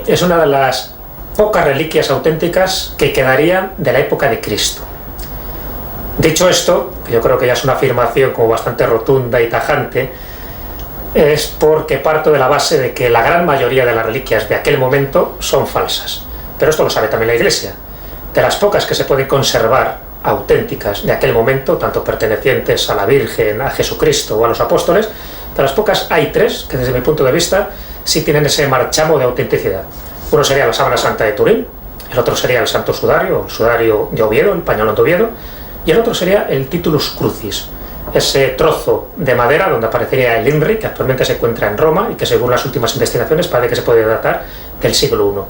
es una de las pocas reliquias auténticas que quedarían de la época de Cristo. Dicho esto, que yo creo que ya es una afirmación como bastante rotunda y tajante, es porque parto de la base de que la gran mayoría de las reliquias de aquel momento son falsas. Pero esto lo sabe también la Iglesia. De las pocas que se pueden conservar auténticas de aquel momento, tanto pertenecientes a la Virgen, a Jesucristo o a los apóstoles, de las pocas hay 3 que desde mi punto de vista sí tienen ese marchamo de autenticidad. Uno sería la sábana santa de Turín, el otro sería el Santo Sudario, el Sudario de Oviedo, el pañolón de Oviedo, y el otro sería el Titulus Crucis, ese trozo de madera donde aparecería el INRI, que actualmente se encuentra en Roma y que según las últimas investigaciones parece que se puede datar del siglo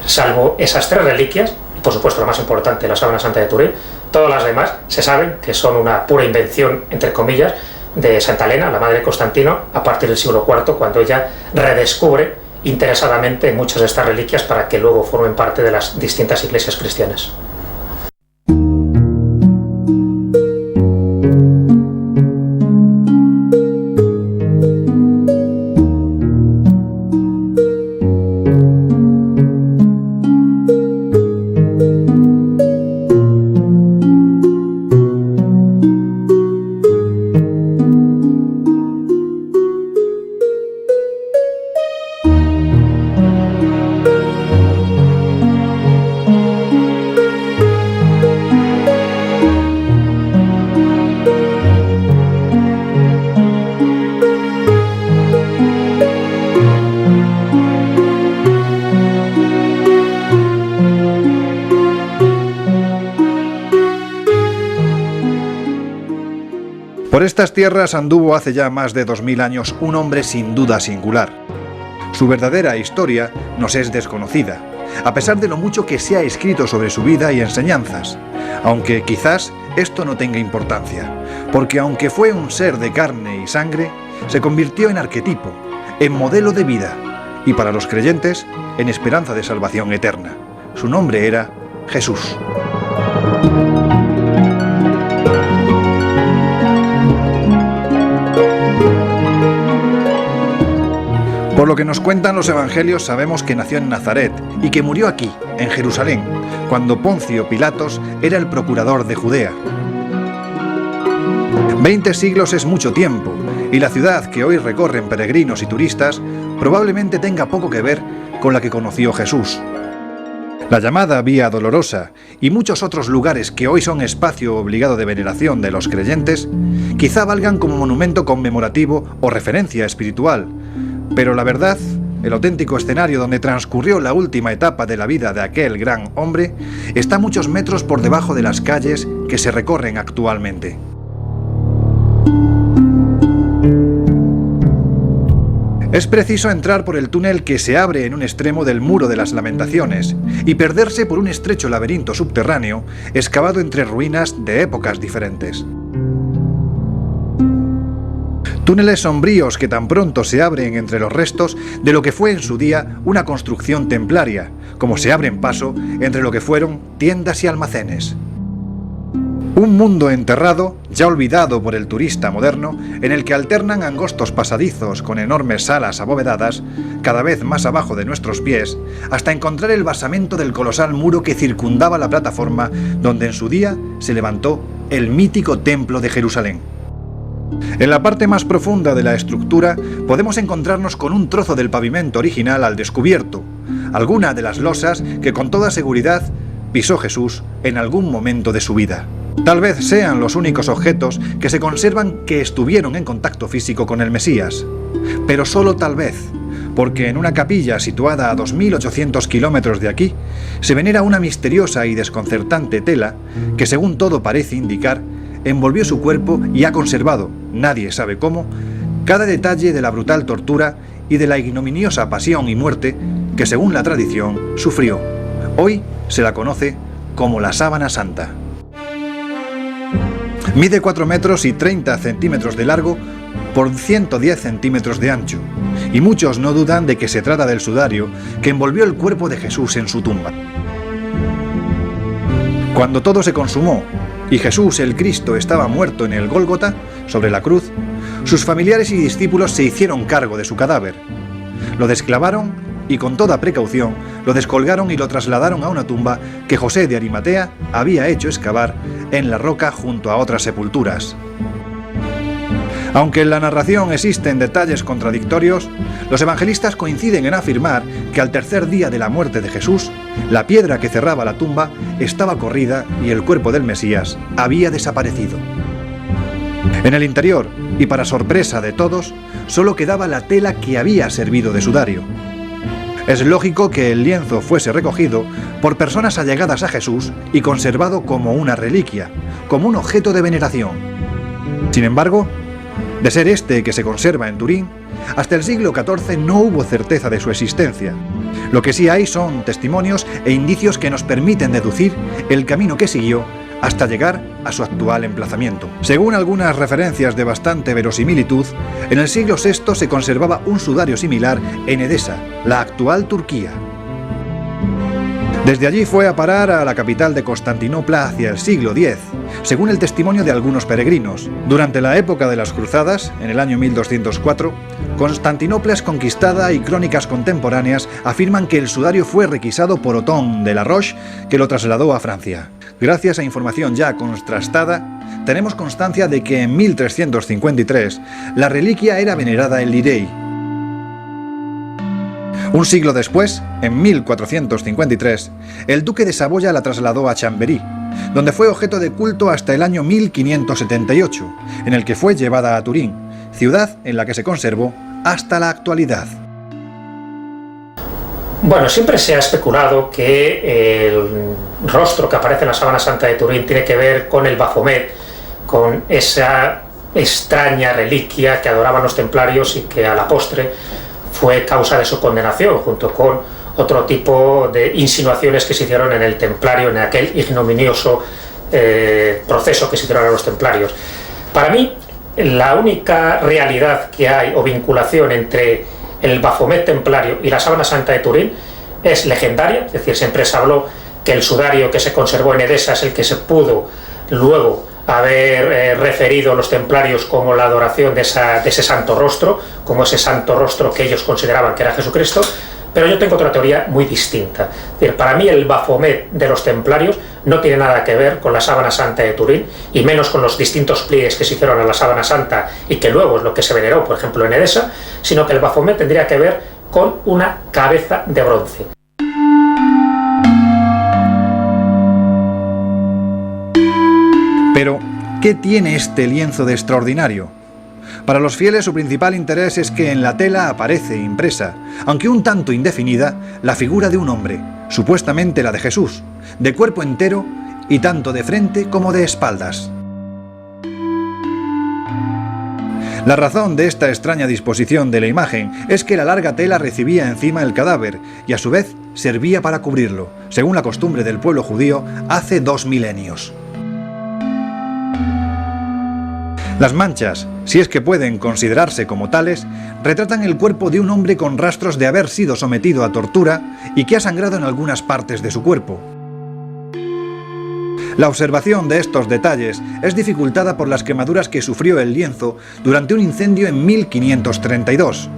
I. Salvo esas 3 reliquias, y por supuesto la más importante, la sábana santa de Turín, todas las demás se saben que son una pura invención, entre comillas, de Santa Elena, la madre de Constantino, a partir del siglo IV, cuando ella redescubre interesadamente muchas de estas reliquias para que luego formen parte de las distintas iglesias cristianas. Por estas tierras anduvo hace ya más de 2000 años un hombre sin duda singular. Su verdadera historia nos es desconocida, a pesar de lo mucho que se ha escrito sobre su vida y enseñanzas, aunque quizás esto no tenga importancia, porque aunque fue un ser de carne y sangre, se convirtió en arquetipo, en modelo de vida, y para los creyentes, en esperanza de salvación eterna. Su nombre era Jesús. Por lo que nos cuentan los evangelios, sabemos que nació en Nazaret y que murió aquí, en Jerusalén, cuando Poncio Pilatos era el procurador de Judea. 20 siglos es mucho tiempo, y la ciudad que hoy recorren peregrinos y turistas probablemente tenga poco que ver con la que conoció Jesús. La llamada Vía Dolorosa y muchos otros lugares que hoy son espacio obligado de veneración de los creyentes, quizá valgan como monumento conmemorativo o referencia espiritual, pero la verdad, el auténtico escenario donde transcurrió la última etapa de la vida de aquel gran hombre, está muchos metros por debajo de las calles que se recorren actualmente. Es preciso entrar por el túnel que se abre en un extremo del Muro de las Lamentaciones y perderse por un estrecho laberinto subterráneo excavado entre ruinas de épocas diferentes. Túneles sombríos que tan pronto se abren entre los restos de lo que fue en su día una construcción templaria, como se abren paso entre lo que fueron tiendas y almacenes. Un mundo enterrado, ya olvidado por el turista moderno, en el que alternan angostos pasadizos con enormes salas abovedadas, cada vez más abajo de nuestros pies, hasta encontrar el basamento del colosal muro que circundaba la plataforma donde en su día se levantó el mítico Templo de Jerusalén. En la parte más profunda de la estructura podemos encontrarnos con un trozo del pavimento original al descubierto, alguna de las losas que con toda seguridad pisó Jesús en algún momento de su vida. Tal vez sean los únicos objetos que se conservan que estuvieron en contacto físico con el Mesías, pero solo tal vez, porque en una capilla situada a 2800 kilómetros de aquí se venera una misteriosa y desconcertante tela que, según todo parece indicar, envolvió su cuerpo y ha conservado, nadie sabe cómo, cada detalle de la brutal tortura y de la ignominiosa pasión y muerte que, según la tradición, sufrió. Hoy se la conoce como la Sábana Santa. Mide 4 metros y 30 centímetros de largo por 110 centímetros de ancho, y muchos no dudan de que se trata del sudario que envolvió el cuerpo de Jesús en su tumba. Cuando todo se consumó y Jesús el Cristo estaba muerto en el Gólgota, sobre la cruz, sus familiares y discípulos se hicieron cargo de su cadáver. Lo desclavaron y con toda precaución lo descolgaron y lo trasladaron a una tumba que José de Arimatea había hecho excavar en la roca junto a otras sepulturas. Aunque en la narración existen detalles contradictorios, los evangelistas coinciden en afirmar que al tercer día de la muerte de Jesús, la piedra que cerraba la tumba estaba corrida y el cuerpo del Mesías había desaparecido. En el interior, y para sorpresa de todos, solo quedaba la tela que había servido de sudario. Es lógico que el lienzo fuese recogido por personas allegadas a Jesús y conservado como una reliquia, como un objeto de veneración. Sin embargo, de ser este que se conserva en Turín, hasta el siglo XIV no hubo certeza de su existencia. Lo que sí hay son testimonios e indicios que nos permiten deducir el camino que siguió hasta llegar a su actual emplazamiento. Según algunas referencias de bastante verosimilitud, en el siglo VI se conservaba un sudario similar en Edesa, la actual Turquía. Desde allí fue a parar a la capital de Constantinopla hacia el siglo X, según el testimonio de algunos peregrinos. Durante la época de las Cruzadas, en el año 1204, Constantinopla es conquistada y crónicas contemporáneas afirman que el sudario fue requisado por Otón de la Roche, que lo trasladó a Francia. Gracias a información ya contrastada, tenemos constancia de que en 1353 la reliquia era venerada en Lirey. Un siglo después, en 1453, el duque de Saboya la trasladó a Chambéry, donde fue objeto de culto hasta el año 1578, en el que fue llevada a Turín, ciudad en la que se conservó hasta la actualidad. Bueno, siempre se ha especulado que el rostro que aparece en la Sábana Santa de Turín tiene que ver con el Baphomet, con esa extraña reliquia que adoraban los templarios y que a la postre fue causa de su condenación, junto con otro tipo de insinuaciones que se hicieron en el templario, en aquel ignominioso proceso que se hicieron a los templarios. Para mí, la única realidad que hay o vinculación entre el Baphomet templario y la Sábana Santa de Turín es legendaria, es decir, siempre se habló que el sudario que se conservó en Edesa es el que se pudo luego haber referido a los templarios como la adoración de ese santo rostro, como ese santo rostro que ellos consideraban que era Jesucristo, pero yo tengo otra teoría muy distinta. Es decir, para mí el Baphomet de los templarios no tiene nada que ver con la Sábana Santa de Turín, y menos con los distintos pliegues que se hicieron a la Sábana Santa y que luego es lo que se veneró, por ejemplo, en Edesa, sino que el Baphomet tendría que ver con una cabeza de bronce. Pero, ¿qué tiene este lienzo de extraordinario? Para los fieles su principal interés es que en la tela aparece impresa, aunque un tanto indefinida, la figura de un hombre, supuestamente la de Jesús, de cuerpo entero y tanto de frente como de espaldas. La razón de esta extraña disposición de la imagen es que la larga tela recibía encima el cadáver y a su vez servía para cubrirlo, según la costumbre del pueblo judío hace 2 milenios. Las manchas, si es que pueden considerarse como tales, retratan el cuerpo de un hombre con rastros de haber sido sometido a tortura y que ha sangrado en algunas partes de su cuerpo. La observación de estos detalles es dificultada por las quemaduras que sufrió el lienzo durante un incendio en 1532.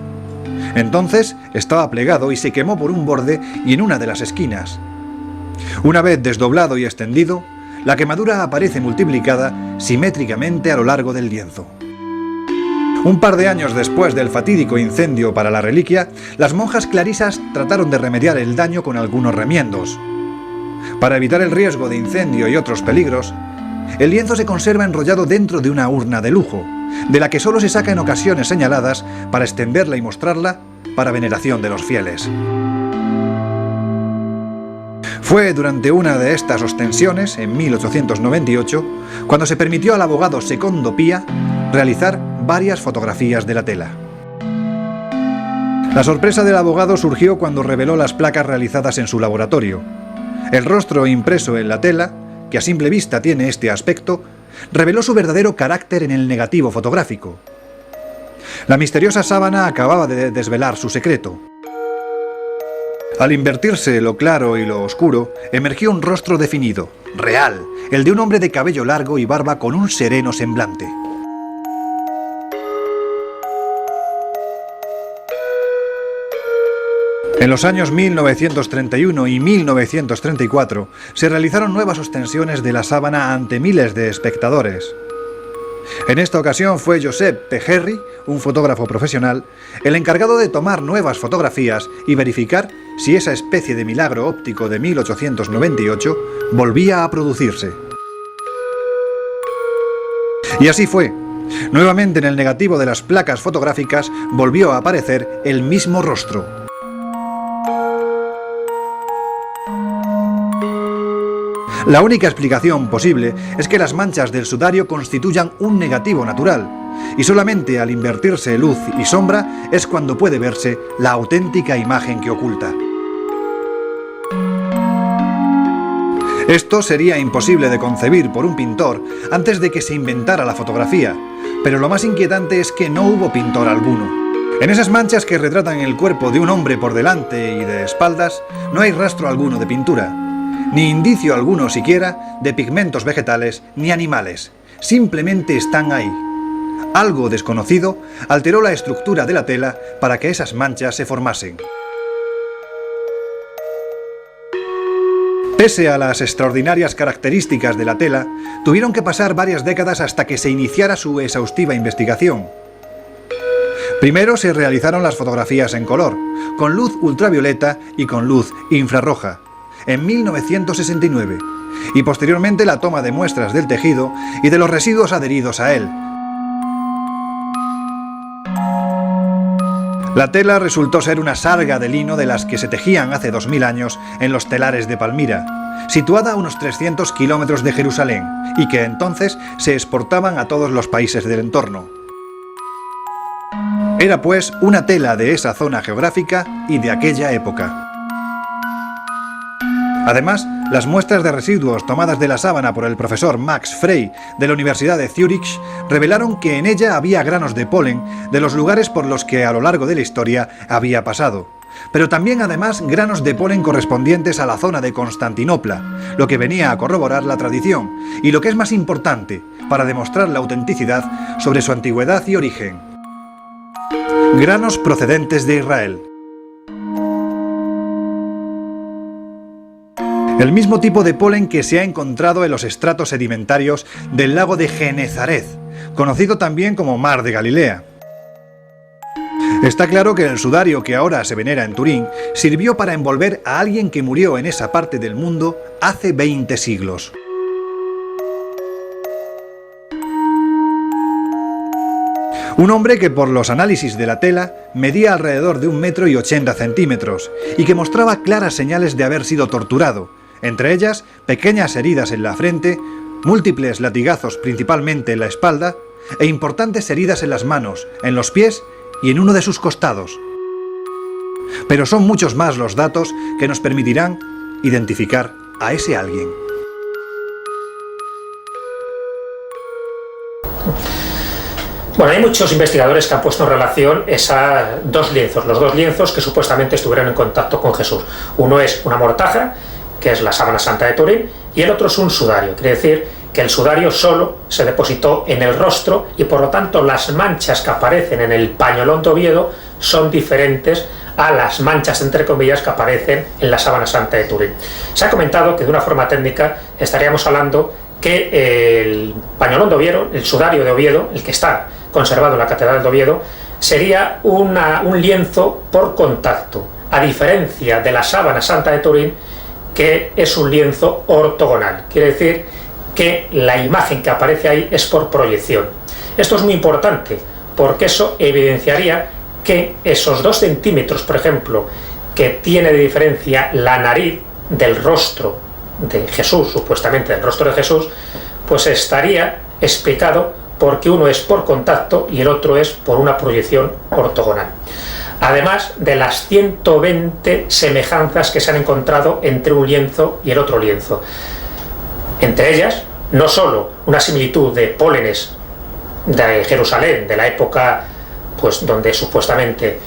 Entonces estaba plegado y se quemó por un borde y en una de las esquinas. Una vez desdoblado y extendido, la quemadura aparece multiplicada simétricamente a lo largo del lienzo. Un par de años después del fatídico incendio para la reliquia, las monjas clarisas trataron de remediar el daño con algunos remiendos. Para evitar el riesgo de incendio y otros peligros, el lienzo se conserva enrollado dentro de una urna de lujo, de la que solo se saca en ocasiones señaladas para extenderla y mostrarla para veneración de los fieles. Fue durante una de estas ostensiones, en 1898, cuando se permitió al abogado Secondo Pía realizar varias fotografías de la tela. La sorpresa del abogado surgió cuando reveló las placas realizadas en su laboratorio. El rostro impreso en la tela, que a simple vista tiene este aspecto, reveló su verdadero carácter en el negativo fotográfico. La misteriosa sábana acababa de desvelar su secreto. Al invertirse lo claro y lo oscuro, emergió un rostro definido, real, el de un hombre de cabello largo y barba con un sereno semblante. En los años 1931 y 1934 se realizaron nuevas ostensiones de la sábana ante miles de espectadores. En esta ocasión fue Josep Pejerri, un fotógrafo profesional, el encargado de tomar nuevas fotografías y verificar si esa especie de milagro óptico de 1898 volvía a producirse. Y así fue. Nuevamente en el negativo de las placas fotográficas volvió a aparecer el mismo rostro. La única explicación posible es que las manchas del sudario constituyan un negativo natural, y solamente al invertirse luz y sombra es cuando puede verse la auténtica imagen que oculta. Esto sería imposible de concebir por un pintor antes de que se inventara la fotografía, pero lo más inquietante es que no hubo pintor alguno. En esas manchas que retratan el cuerpo de un hombre por delante y de espaldas, no hay rastro alguno de pintura, ni indicio alguno siquiera de pigmentos vegetales ni animales. Simplemente están ahí. Algo desconocido alteró la estructura de la tela para que esas manchas se formasen. Pese a las extraordinarias características de la tela, tuvieron que pasar varias décadas hasta que se iniciara su exhaustiva investigación. Primero se realizaron las fotografías en color, con luz ultravioleta y con luz infrarroja, en 1969, y posteriormente la toma de muestras del tejido y de los residuos adheridos a él. La tela resultó ser una sarga de lino de las que se tejían hace 2000 años en los telares de Palmira, situada a unos 300 kilómetros de Jerusalén, y que entonces se exportaban a todos los países del entorno. Era pues una tela de esa zona geográfica y de aquella época. Además, las muestras de residuos tomadas de la sábana por el profesor Max Frey de la Universidad de Zúrich revelaron que en ella había granos de polen de los lugares por los que a lo largo de la historia había pasado, pero también además granos de polen correspondientes a la zona de Constantinopla, lo que venía a corroborar la tradición y lo que es más importante, para demostrar la autenticidad sobre su antigüedad y origen. Granos procedentes de Israel. El mismo tipo de polen que se ha encontrado en los estratos sedimentarios del lago de Genezaret, conocido también como Mar de Galilea. Está claro que el sudario que ahora se venera en Turín sirvió para envolver a alguien que murió en esa parte del mundo hace 20 siglos. Un hombre que por los análisis de la tela medía alrededor de 1,80 m y que mostraba claras señales de haber sido torturado, entre ellas pequeñas heridas en la frente, múltiples latigazos principalmente en la espalda e importantes heridas en las manos, en los pies y en uno de sus costados. Pero son muchos más los datos que nos permitirán identificar a ese alguien. Bueno, hay muchos investigadores que han puesto en relación los dos lienzos que supuestamente estuvieron en contacto con Jesús. Uno es una mortaja, que es la sábana santa de Turín, y el otro es un sudario. Quiere decir que el sudario solo se depositó en el rostro y por lo tanto las manchas que aparecen en el pañolón de Oviedo son diferentes a las manchas, entre comillas, que aparecen en la sábana santa de Turín. Se ha comentado que de una forma técnica estaríamos hablando que el pañolón de Oviedo, el sudario de Oviedo, el que está conservado en la Catedral de Oviedo, sería un lienzo por contacto, a diferencia de la sábana santa de Turín, que es un lienzo ortogonal. Quiere decir que la imagen que aparece ahí es por proyección. Esto es muy importante porque eso evidenciaría que esos 2 centímetros, por ejemplo, que tiene de diferencia la nariz del rostro de Jesús, supuestamente del rostro de Jesús, pues estaría explicado porque uno es por contacto y el otro es por una proyección ortogonal. Además de las 120 semejanzas que se han encontrado entre un lienzo y el otro lienzo. Entre ellas, no solo una similitud de pólenes de Jerusalén, de la época pues, donde supuestamente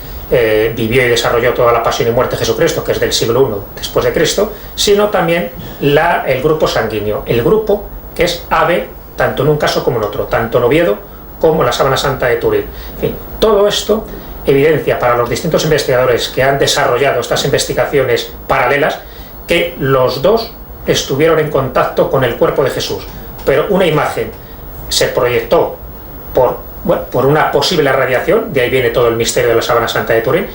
vivió y desarrolló toda la pasión y muerte de Jesucristo, que es del siglo I después de Cristo, sino también el grupo sanguíneo, el grupo que es AB, tanto en un caso como en otro, tanto en Oviedo como en la sábana santa de Turín. En fin, todo esto evidencia para los distintos investigadores que han desarrollado estas investigaciones paralelas que los dos estuvieron en contacto con el cuerpo de Jesús, pero una imagen se proyectó por una posible radiación, de ahí viene todo el misterio de la sábana santa de Turín,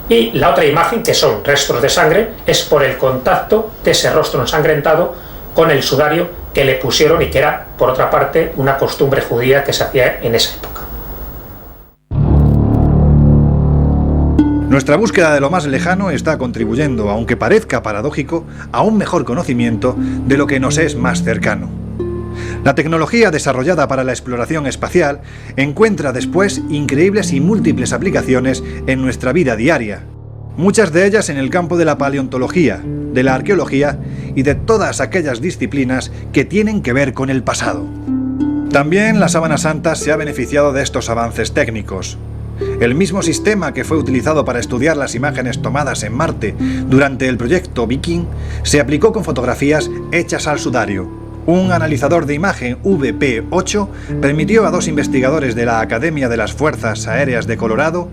y la otra imagen, que son restos de sangre, es por el contacto de ese rostro ensangrentado con el sudario que le pusieron y que era, por otra parte, una costumbre judía que se hacía en esa época. Nuestra búsqueda de lo más lejano está contribuyendo, aunque parezca paradójico, a un mejor conocimiento de lo que nos es más cercano. La tecnología desarrollada para la exploración espacial encuentra después increíbles y múltiples aplicaciones en nuestra vida diaria, muchas de ellas en el campo de la paleontología, de la arqueología y de todas aquellas disciplinas que tienen que ver con el pasado. También la Sábana Santa se ha beneficiado de estos avances técnicos. El mismo sistema que fue utilizado para estudiar las imágenes tomadas en Marte durante el proyecto Viking se aplicó con fotografías hechas al sudario. Un analizador de imagen VP8 permitió a dos investigadores de la Academia de las Fuerzas Aéreas de Colorado,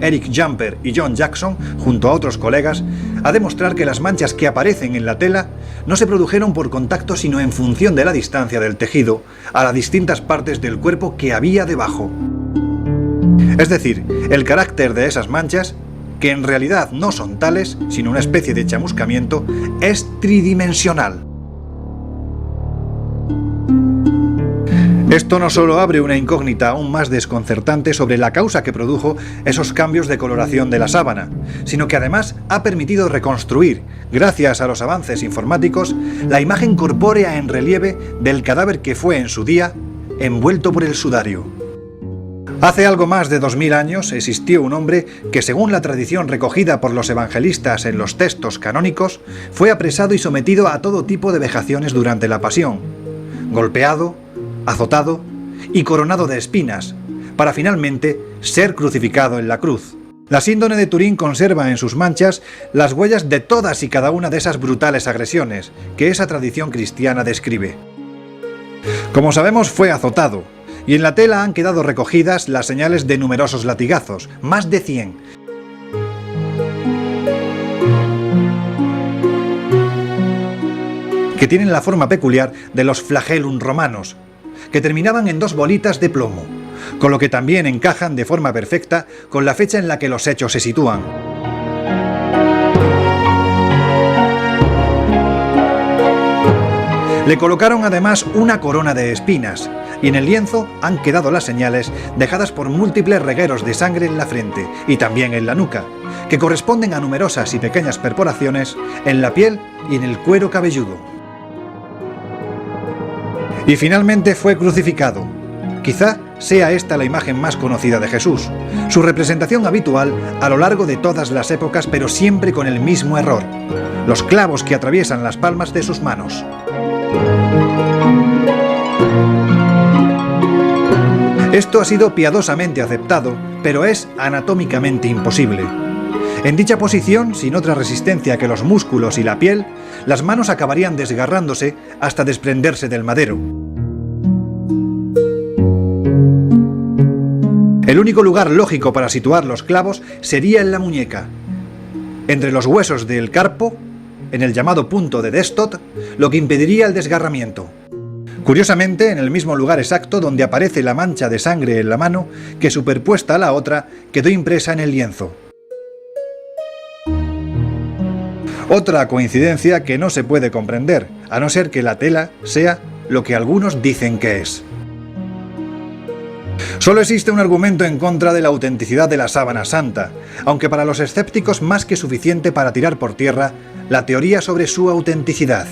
Eric Jumper y John Jackson, junto a otros colegas, a demostrar que las manchas que aparecen en la tela no se produjeron por contacto sino en función de la distancia del tejido a las distintas partes del cuerpo que había debajo. Es decir, el carácter de esas manchas, que en realidad no son tales, sino una especie de chamuscamiento, es tridimensional. Esto no solo abre una incógnita aún más desconcertante sobre la causa que produjo esos cambios de coloración de la sábana, sino que además ha permitido reconstruir, gracias a los avances informáticos, la imagen corpórea en relieve del cadáver que fue en su día envuelto por el sudario. Hace algo más de 2000 años existió un hombre que, según la tradición recogida por los evangelistas en los textos canónicos, fue apresado y sometido a todo tipo de vejaciones durante la pasión, golpeado, azotado y coronado de espinas, para finalmente ser crucificado en la cruz. La síndone de Turín conserva en sus manchas las huellas de todas y cada una de esas brutales agresiones que esa tradición cristiana describe. Como sabemos, fue azotado, y en la tela han quedado recogidas las señales de numerosos latigazos, más de 100. Que tienen la forma peculiar de los flagellum romanos, que terminaban en dos bolitas de plomo, con lo que también encajan de forma perfecta con la fecha en la que los hechos se sitúan. Le colocaron además una corona de espinas, y en el lienzo han quedado las señales dejadas por múltiples regueros de sangre en la frente y también en la nuca, que corresponden a numerosas y pequeñas perforaciones en la piel y en el cuero cabelludo. Y finalmente fue crucificado. Quizá sea esta la imagen más conocida de Jesús, su representación habitual a lo largo de todas las épocas, pero siempre con el mismo error: los clavos que atraviesan las palmas de sus manos. Esto ha sido piadosamente aceptado, pero es anatómicamente imposible. En dicha posición, sin otra resistencia que los músculos y la piel, las manos acabarían desgarrándose hasta desprenderse del madero. El único lugar lógico para situar los clavos sería en la muñeca, entre los huesos del carpo, en el llamado punto de Destot, lo que impediría el desgarramiento. Curiosamente, en el mismo lugar exacto donde aparece la mancha de sangre en la mano, que superpuesta a la otra, quedó impresa en el lienzo. Otra coincidencia que no se puede comprender, a no ser que la tela sea lo que algunos dicen que es. Solo existe un argumento en contra de la autenticidad de la sábana santa, aunque para los escépticos más que suficiente para tirar por tierra la teoría sobre su autenticidad.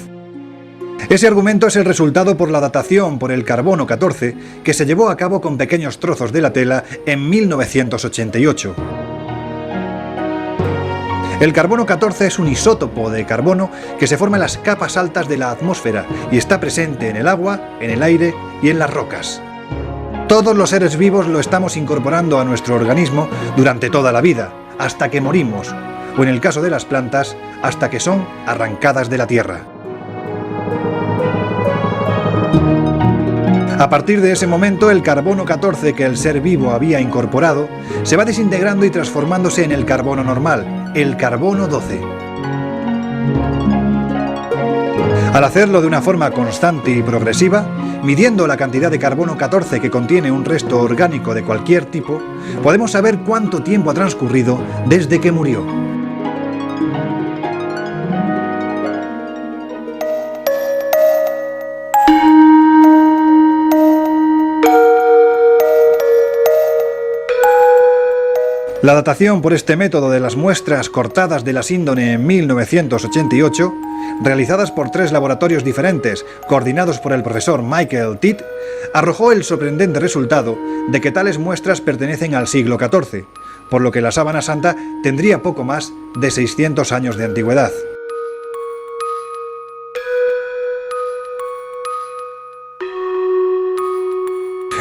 Ese argumento es el resultado por la datación por el carbono 14 que se llevó a cabo con pequeños trozos de la tela en 1988. El carbono 14 es un isótopo de carbono que se forma en las capas altas de la atmósfera y está presente en el agua, en el aire y en las rocas. Todos los seres vivos lo estamos incorporando a nuestro organismo durante toda la vida, hasta que morimos, o en el caso de las plantas, hasta que son arrancadas de la tierra. A partir de ese momento, el carbono 14 que el ser vivo había incorporado se va desintegrando y transformándose en el carbono normal, el carbono 12. Al hacerlo de una forma constante y progresiva, midiendo la cantidad de carbono 14 que contiene un resto orgánico de cualquier tipo, podemos saber cuánto tiempo ha transcurrido desde que murió. La datación por este método de las muestras cortadas de la síndone en 1988, realizadas por 3 laboratorios diferentes, coordinados por el profesor Michael Tidd, arrojó el sorprendente resultado de que tales muestras pertenecen al siglo XIV, por lo que la sábana santa tendría poco más de 600 años de antigüedad.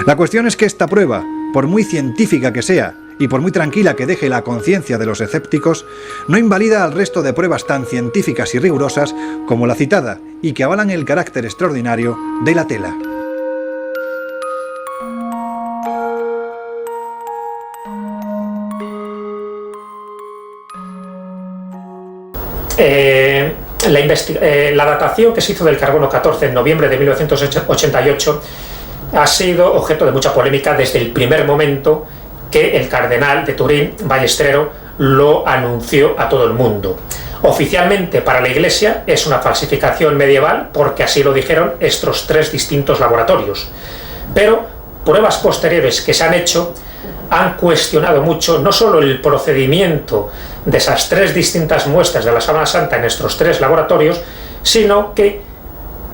La cuestión es que esta prueba, por muy científica que sea, y por muy tranquila que deje la conciencia de los escépticos, no invalida al resto de pruebas tan científicas y rigurosas como la citada y que avalan el carácter extraordinario de la tela. La datación que se hizo del carbono 14 en noviembre de 1988 ha sido objeto de mucha polémica desde el primer momento que el cardenal de Turín, Ballesteros, lo anunció a todo el mundo. Oficialmente para la Iglesia es una falsificación medieval porque así lo dijeron estos 3 distintos laboratorios. Pero pruebas posteriores que se han hecho han cuestionado mucho no solo el procedimiento de esas 3 distintas muestras de la sábana santa en estos 3 laboratorios, sino que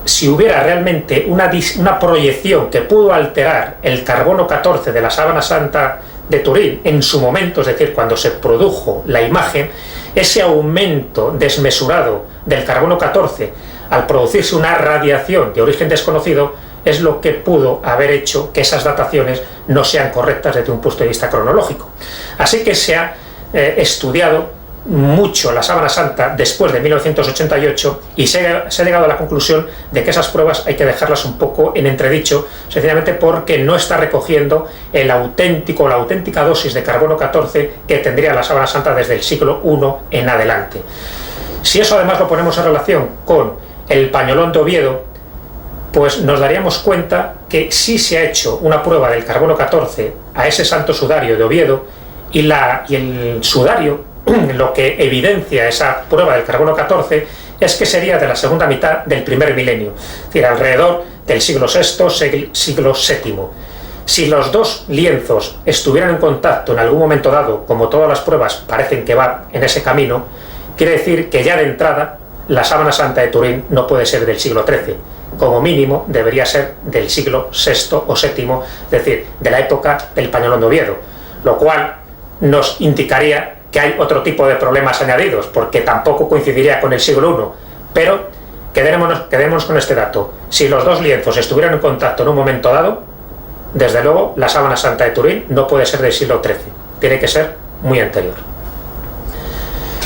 si hubiera realmente una proyección que pudo alterar el carbono 14 de la sábana santa de Turín en su momento, es decir, cuando se produjo la imagen, ese aumento desmesurado del carbono 14 al producirse una radiación de origen desconocido es lo que pudo haber hecho que esas dataciones no sean correctas desde un punto de vista cronológico. Así que se ha estudiado mucho la sábana santa después de 1988 y se ha llegado a la conclusión de que esas pruebas hay que dejarlas un poco en entredicho, sencillamente porque no está recogiendo la auténtica dosis de carbono 14 que tendría la sábana santa desde el siglo I en adelante. Si eso además lo ponemos en relación con el pañolón de Oviedo, pues nos daríamos cuenta que sí se ha hecho una prueba del carbono 14 a ese santo sudario de Oviedo y el sudario, lo que evidencia esa prueba del carbono 14 es que sería de la segunda mitad del primer milenio, es decir, alrededor del siglo VI, siglo VII. Si los 2 lienzos estuvieran en contacto en algún momento dado, como todas las pruebas parecen que van en ese camino, quiere decir que ya de entrada la sábana santa de Turín no puede ser del siglo XIII, como mínimo debería ser del siglo VI o VII, es decir, de la época del pañolón de Oviedo, lo cual nos indicaría que hay otro tipo de problemas añadidos, porque tampoco coincidiría con el siglo I, pero quedémonos con este dato. Si los 2 lienzos estuvieran en contacto en un momento dado, desde luego la sábana santa de Turín no puede ser del siglo XIII, tiene que ser muy anterior.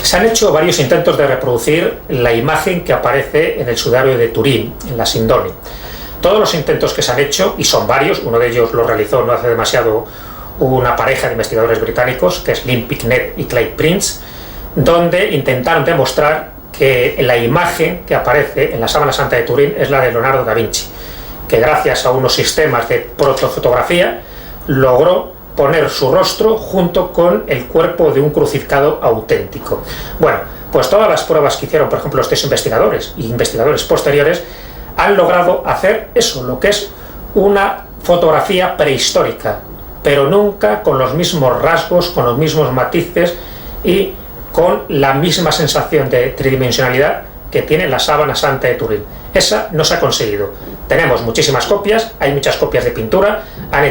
Se han hecho varios intentos de reproducir la imagen que aparece en el sudario de Turín, en la Sindone. Todos los intentos que se han hecho, y son varios, uno de ellos lo realizó no hace demasiado una pareja de investigadores británicos, que es Lynn Picknett y Clyde Prince, donde intentaron demostrar que la imagen que aparece en la sábana santa de Turín es la de Leonardo da Vinci, que gracias a unos sistemas de protofotografía logró poner su rostro junto con el cuerpo de un crucificado auténtico. Bueno, pues todas las pruebas que hicieron, por ejemplo, estos investigadores y investigadores posteriores, han logrado hacer eso, lo que es una fotografía prehistórica, pero nunca con los mismos rasgos, con los mismos matices y con la misma sensación de tridimensionalidad que tiene la sábana santa de Turín. Esa no se ha conseguido. Tenemos muchísimas copias, hay muchas copias de pintura,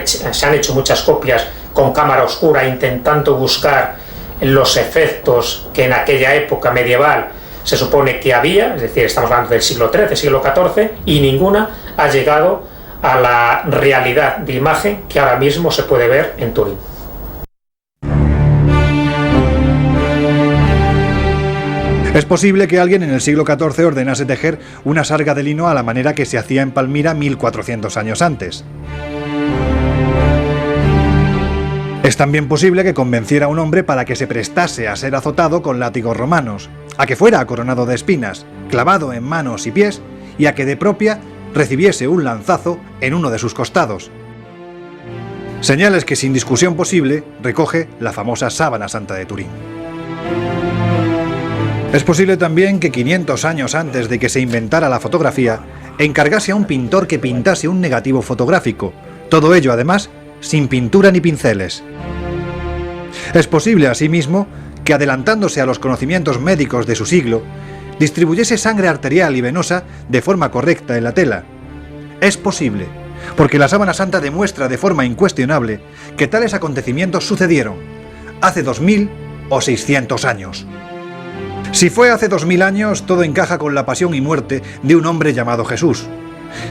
se han hecho muchas copias con cámara oscura intentando buscar los efectos que en aquella época medieval se supone que había, es decir, estamos hablando del siglo XIII, siglo XIV, y ninguna ha llegado a la realidad de imagen que ahora mismo se puede ver en Turín. Es posible que alguien en el siglo XIV ordenase tejer una sarga de lino a la manera que se hacía en Palmira 1400 años antes. Es también posible que convenciera a un hombre para que se prestase a ser azotado con látigos romanos, a que fuera coronado de espinas, clavado en manos y pies, y a que de propia recibiese un lanzazo en uno de sus costados. Señales que sin discusión posible recoge la famosa Sábana Santa de Turín. Es posible también que 500 años antes de que se inventara la fotografía, encargase a un pintor que pintase un negativo fotográfico, todo ello además sin pintura ni pinceles. Es posible asimismo que, adelantándose a los conocimientos médicos de su siglo, distribuyese sangre arterial y venosa de forma correcta en la tela. Es posible, porque la Sábana Santa demuestra de forma incuestionable que tales acontecimientos sucedieron hace 2000 o 600 años. Si fue hace 2000 años, todo encaja con la pasión y muerte de un hombre llamado Jesús.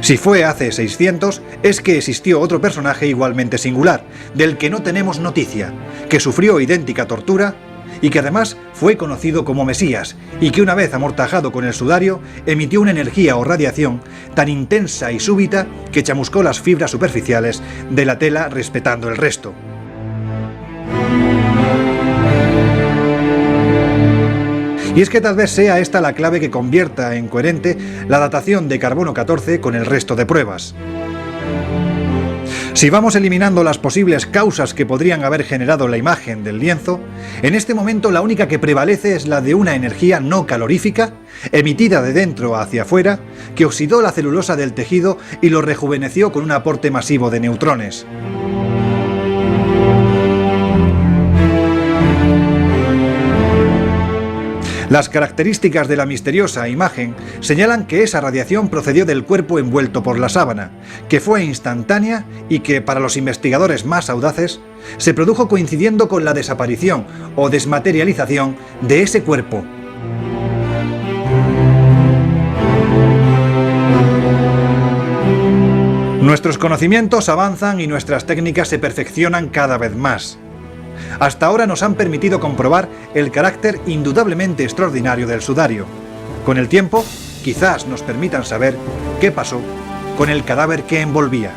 Si fue hace 600, es que existió otro personaje igualmente singular, del que no tenemos noticia, que sufrió idéntica tortura y que además fue conocido como Mesías, y que una vez amortajado con el sudario, emitió una energía o radiación tan intensa y súbita que chamuscó las fibras superficiales de la tela respetando el resto. Y es que tal vez sea esta la clave que convierta en coherente la datación de carbono 14 con el resto de pruebas. Si vamos eliminando las posibles causas que podrían haber generado la imagen del lienzo, en este momento la única que prevalece es la de una energía no calorífica, emitida de dentro hacia afuera, que oxidó la celulosa del tejido y lo rejuveneció con un aporte masivo de neutrones. Las características de la misteriosa imagen señalan que esa radiación procedió del cuerpo envuelto por la sábana, que fue instantánea y que, para los investigadores más audaces, se produjo coincidiendo con la desaparición o desmaterialización de ese cuerpo. Nuestros conocimientos avanzan y nuestras técnicas se perfeccionan cada vez más. Hasta ahora nos han permitido comprobar el carácter indudablemente extraordinario del sudario. Con el tiempo, quizás nos permitan saber qué pasó con el cadáver que envolvía.